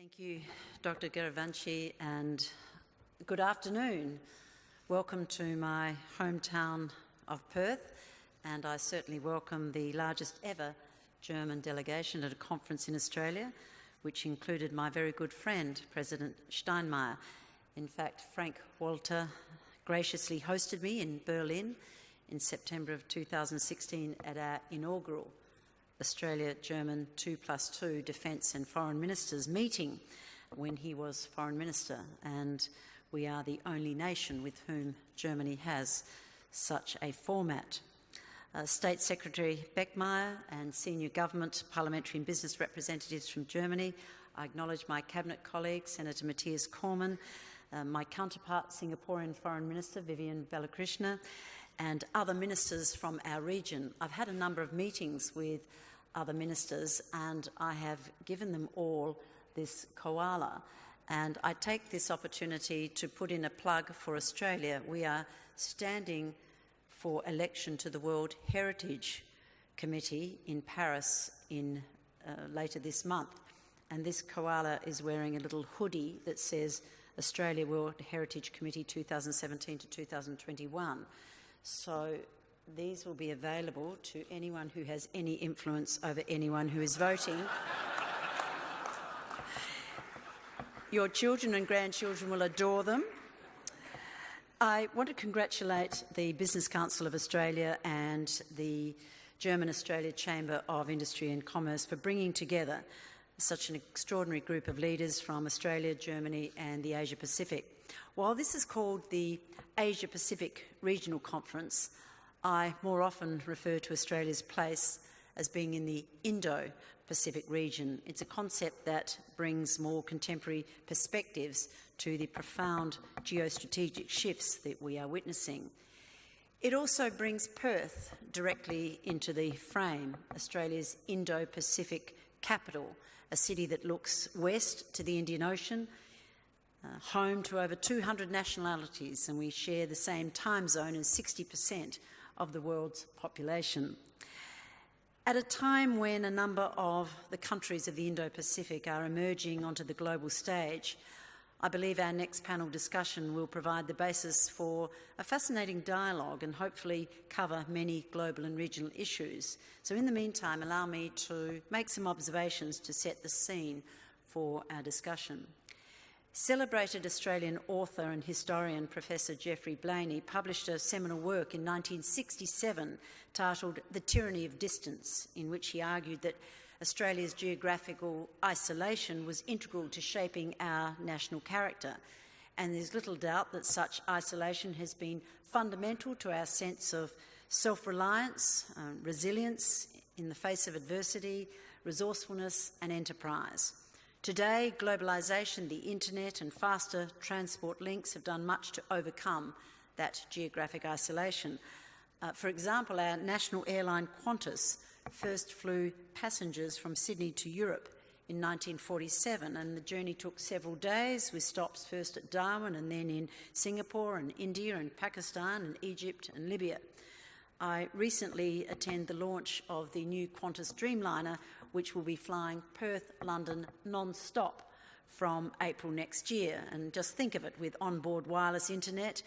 Thank you, Dr. Garavanci, and good afternoon. Welcome to my hometown of Perth, and I certainly welcome the largest ever German delegation at a conference in Australia, which included my very good friend, President Steinmeier. In fact, Frank Walter graciously hosted me in Berlin in September of 2016 at our inaugural Australia-German 2+2 Defence and Foreign Ministers meeting when he was Foreign Minister, and we are the only nation with whom Germany has such a format. State Secretary Beckmeyer and senior government, parliamentary and business representatives from Germany. I acknowledge my cabinet colleague, Senator Matthias Cormann, my counterpart, Singaporean Foreign Minister Vivian Balakrishna, and other ministers from our region. I've had a number of meetings with other ministers, and I have given them all this koala. And I take this opportunity to put in a plug for Australia. We are standing for election to the World Heritage Committee in Paris later this month. And this koala is wearing a little hoodie that says Australia World Heritage Committee 2017 to 2021. So these will be available to anyone who has any influence over anyone who is voting. Your children and grandchildren will adore them. I want to congratulate the Business Council of Australia and the German-Australia Chamber of Industry and Commerce for bringing together such an extraordinary group of leaders from Australia, Germany and the Asia-Pacific. While this is called the Asia-Pacific Regional Conference, I more often refer to Australia's place as being in the Indo-Pacific region. It's a concept that brings more contemporary perspectives to the profound geostrategic shifts that we are witnessing. It also brings Perth directly into the frame, Australia's Indo-Pacific capital, a city that looks west to the Indian Ocean, home to over 200 nationalities, and we share the same time zone as 60% of the world's population. At a time when a number of the countries of the Indo-Pacific are emerging onto the global stage, I believe our next panel discussion will provide the basis for a fascinating dialogue and hopefully cover many global and regional issues. So in the meantime, allow me to make some observations to set the scene for our discussion. Celebrated Australian author and historian Professor Geoffrey Blainey published a seminal work in 1967 titled The Tyranny of Distance, in which he argued that Australia's geographical isolation was integral to shaping our national character, and there's little doubt that such isolation has been fundamental to our sense of self-reliance, resilience in the face of adversity, resourcefulness and enterprise. Today, globalisation, the internet and faster transport links have done much to overcome that geographic isolation. For example, our national airline Qantas first flew passengers from Sydney to Europe in 1947, and the journey took several days with stops first at Darwin and then in Singapore and India and Pakistan and Egypt and Libya. I recently attended the launch of the new Qantas Dreamliner, which will be flying Perth-London non-stop from April next year. And just think of it, with onboard wireless internet,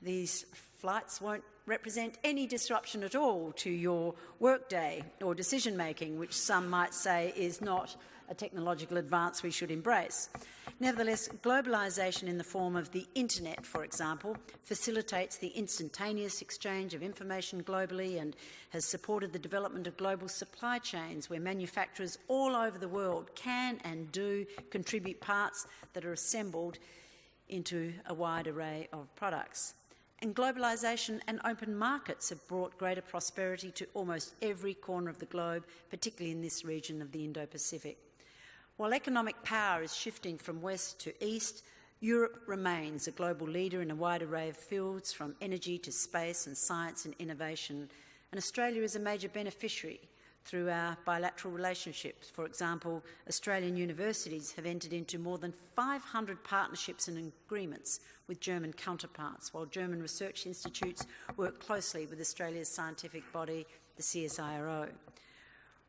these flights won't represent any disruption at all to your workday or decision-making, which some might say is not a technological advance we should embrace. Nevertheless, globalisation in the form of the internet, for example, facilitates the instantaneous exchange of information globally and has supported the development of global supply chains where manufacturers all over the world can and do contribute parts that are assembled into a wide array of products. And globalisation and open markets have brought greater prosperity to almost every corner of the globe, particularly in this region of the Indo-Pacific. While economic power is shifting from west to east, Europe remains a global leader in a wide array of fields, from energy to space and science and innovation. And Australia is a major beneficiary through our bilateral relationships. For example, Australian universities have entered into more than 500 partnerships and agreements with German counterparts, while German research institutes work closely with Australia's scientific body, the CSIRO.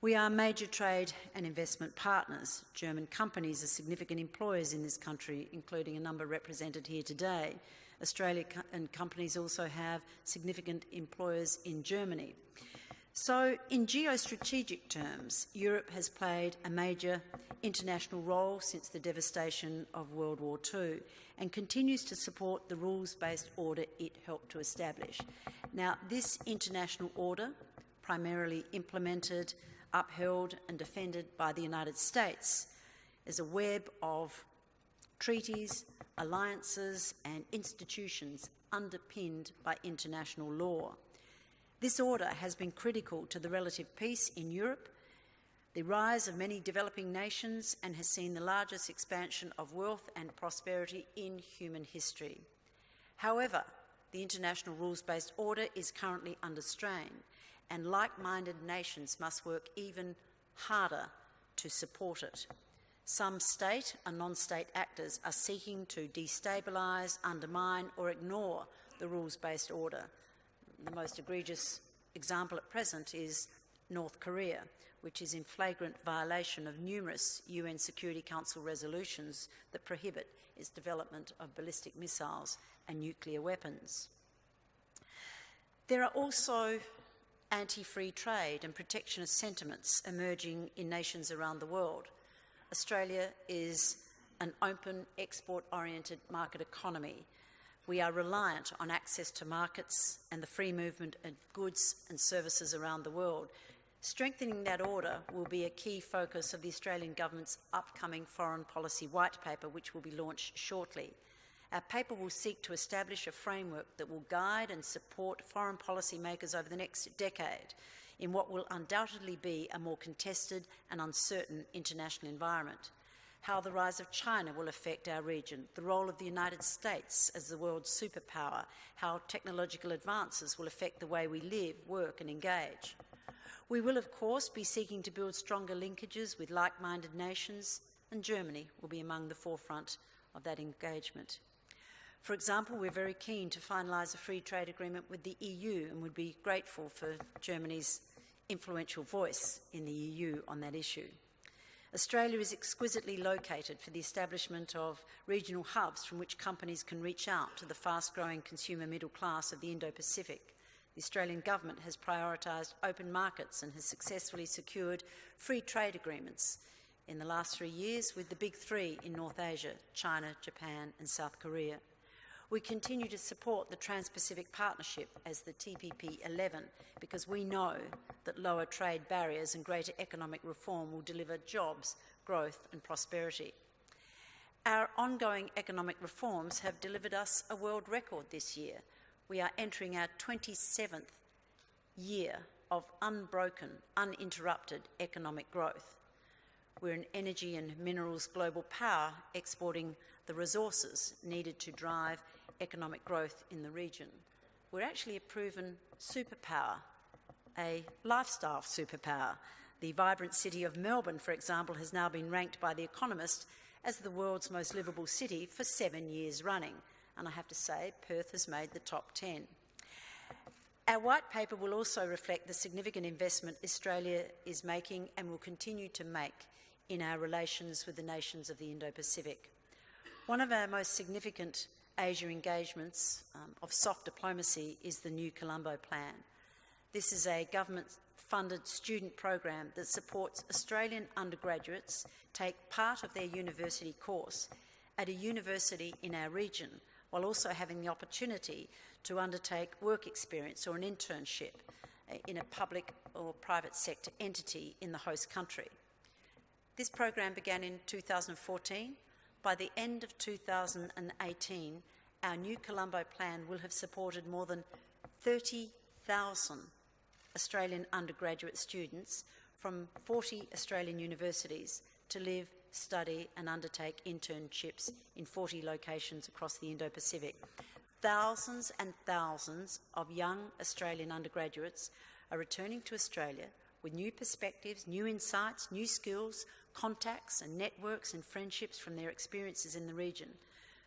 We are major trade and investment partners. German companies are significant employers in this country, including a number represented here today. Australian companies also have significant employers in Germany. So, in geostrategic terms, Europe has played a major international role since the devastation of World War II and continues to support the rules-based order it helped to establish. Now, this international order, primarily implemented, upheld and defended by the United States, is a web of treaties, alliances and institutions underpinned by international law. This order has been critical to the relative peace in Europe, the rise of many developing nations, and has seen the largest expansion of wealth and prosperity in human history. However, the international rules-based order is currently under strain, and like-minded nations must work even harder to support it. Some state and non-state actors are seeking to destabilise, undermine or ignore the rules-based order. The most egregious example at present is North Korea, which is in flagrant violation of numerous UN Security Council resolutions that prohibit its development of ballistic missiles and nuclear weapons. There are also anti-free trade and protectionist sentiments emerging in nations around the world. Australia is an open, export-oriented market economy. We are reliant on access to markets and the free movement of goods and services around the world. Strengthening that order will be a key focus of the Australian Government's upcoming Foreign Policy White Paper, which will be launched shortly. Our paper will seek to establish a framework that will guide and support foreign policy makers over the next decade in what will undoubtedly be a more contested and uncertain international environment. How the rise of China will affect our region, the role of the United States as the world's superpower, how technological advances will affect the way we live, work and engage. We will, of course, be seeking to build stronger linkages with like-minded nations, and Germany will be among the forefront of that engagement. For example, we're very keen to finalise a free trade agreement with the EU and would be grateful for Germany's influential voice in the EU on that issue. Australia is exquisitely located for the establishment of regional hubs from which companies can reach out to the fast-growing consumer middle class of the Indo-Pacific. The Australian Government has prioritised open markets and has successfully secured free trade agreements in the last 3 years with the big three in North Asia, China, Japan and South Korea. We continue to support the Trans-Pacific Partnership as the TPP-11 because we know that lower trade barriers and greater economic reform will deliver jobs, growth and prosperity. Our ongoing economic reforms have delivered us a world record this year. We are entering our 27th year of unbroken, uninterrupted economic growth. We're an energy and minerals global power, exporting the resources needed to drive economic growth in the region. We're actually a proven superpower, a lifestyle superpower. The vibrant city of Melbourne, for example, has now been ranked by The Economist as the world's most livable city for 7 years running. And I have to say, Perth has made the top 10. Our white paper will also reflect the significant investment Australia is making and will continue to make in our relations with the nations of the Indo-Pacific. One of our most significant Asia engagements of soft diplomacy is the New Colombo Plan. This is a government-funded student program that supports Australian undergraduates take part of their university course at a university in our region, while also having the opportunity to undertake work experience or an internship in a public or private sector entity in the host country. This program began in 2014. By the end of 2018, our New Colombo Plan will have supported more than 30,000 Australian undergraduate students from 40 Australian universities to live, study and undertake internships in 40 locations across the Indo-Pacific. Thousands and thousands of young Australian undergraduates are returning to Australia with new perspectives, new insights, new skills, contacts and networks and friendships from their experiences in the region,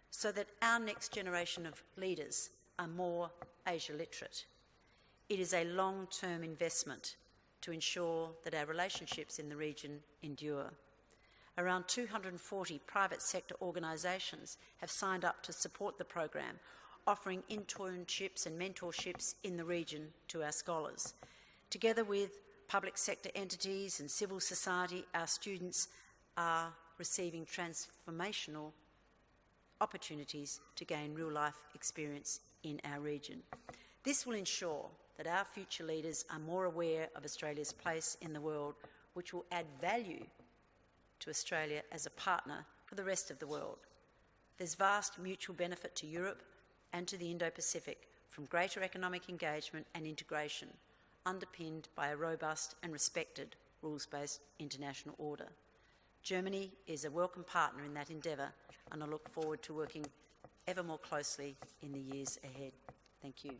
so that our next generation of leaders are more Asia literate. It is a long-term investment to ensure that our relationships in the region endure. Around 240 private sector organisations have signed up to support the program, offering internships and mentorships in the region to our scholars. Together with public sector entities and civil society, our students are receiving transformational opportunities to gain real-life experience in our region. This will ensure that our future leaders are more aware of Australia's place in the world, which will add value to Australia as a partner for the rest of the world. There's vast mutual benefit to Europe and to the Indo-Pacific from greater economic engagement and integration, underpinned by a robust and respected rules-based international order. Germany is a welcome partner in that endeavour, and I look forward to working ever more closely in the years ahead. Thank you.